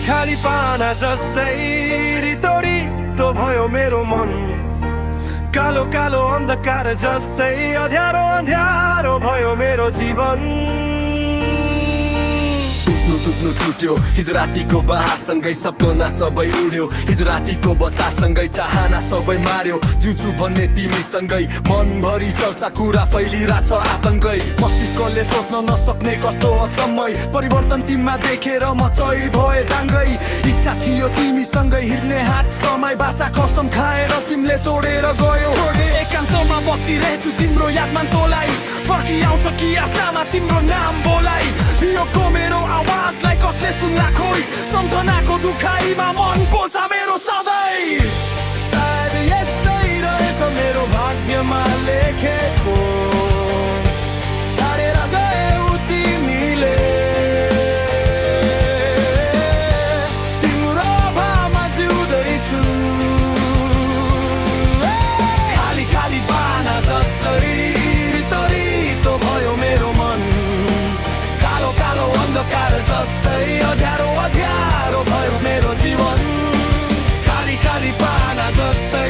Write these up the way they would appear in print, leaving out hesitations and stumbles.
खाली पाना जस्तै रितो भयो मेरो मन कालो कालो अन्धकार जस्तै अँध्यारो अँध्यारो भयो मेरो जीवन टुट्नु टुट्यो हिजो रातिको बहासँगै सपना सबै उड्यो हिजो रातिको बतासँगै चाहना सबै मार्यो जिउँछु भन्ने तिमीसँगै मनभरि चल्छ कुरा फैलिरहेछ आतंकै मस्तिष्कले सोच्न नसक्ने कस्तो अचम्मै परिवर्तन तिमीमा देखेर म चै भए दाङ्गै इच्छा थियो तिमीसँगै हिँड्ने हात समय बाचा कसम खाएर तिमीले तोडेर गयो एकान्तमा बसिरहेछु तिम्रो यादमा तोलाई फर्किआउँछ कि आशामा तिम्रो नाम बोलाई बियोको मेरो आवाजलाई कसले सुन्ला खोइ सम्झनाको दुखाइमा मन पोल्छ मेरो सधैँ सायद यस्तै रहेछ मेरो भाग्यमा लेखेको छाडेर गयौ तिमीले तिम्रो अभावमा जिउँदैछु खाली खाली पाना जस्तै रितो भयो मेरो मन कालो कालो अन्धकार जस्तै अँध्यारो अँध्यारो भयो मेरो जीवन खाली खाली पाना जस्तै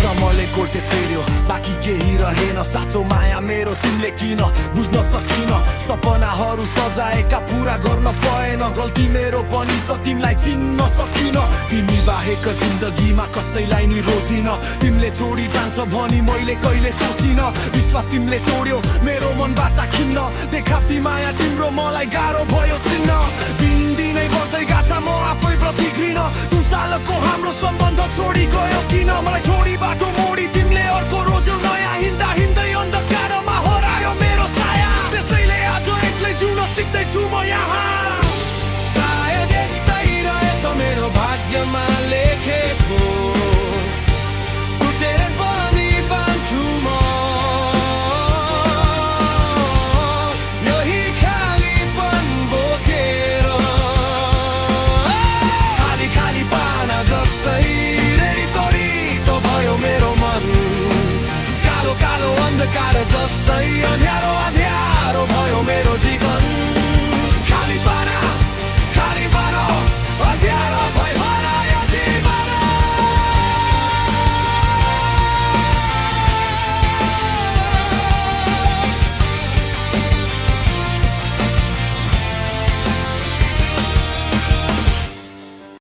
समयले गोटे फेर्यो बाँकी केही रहेन साँचो माया मेरो तिमीले किन बुझ्न सकिन सपनाहरू सजाएका पुरा गर्न पाएन गल्ती मेरो पनि छ तिमीलाई चिन्न सकिन तिमी बाहेक जिन्दगीमा कसैलाई नि रोजिन तिमीले छोडी जान्छ भनी मैले कहिले सोचिन विश्वास तिमीले तोड्यो मेरो मन बाचा खिन्न देखाप्ती माया तिम्रो मलाई गाह्रो भयो चिन्न दिनदिनै बढ्दै गाछ म आफै प्रति घृण 2 सालको हाम्रो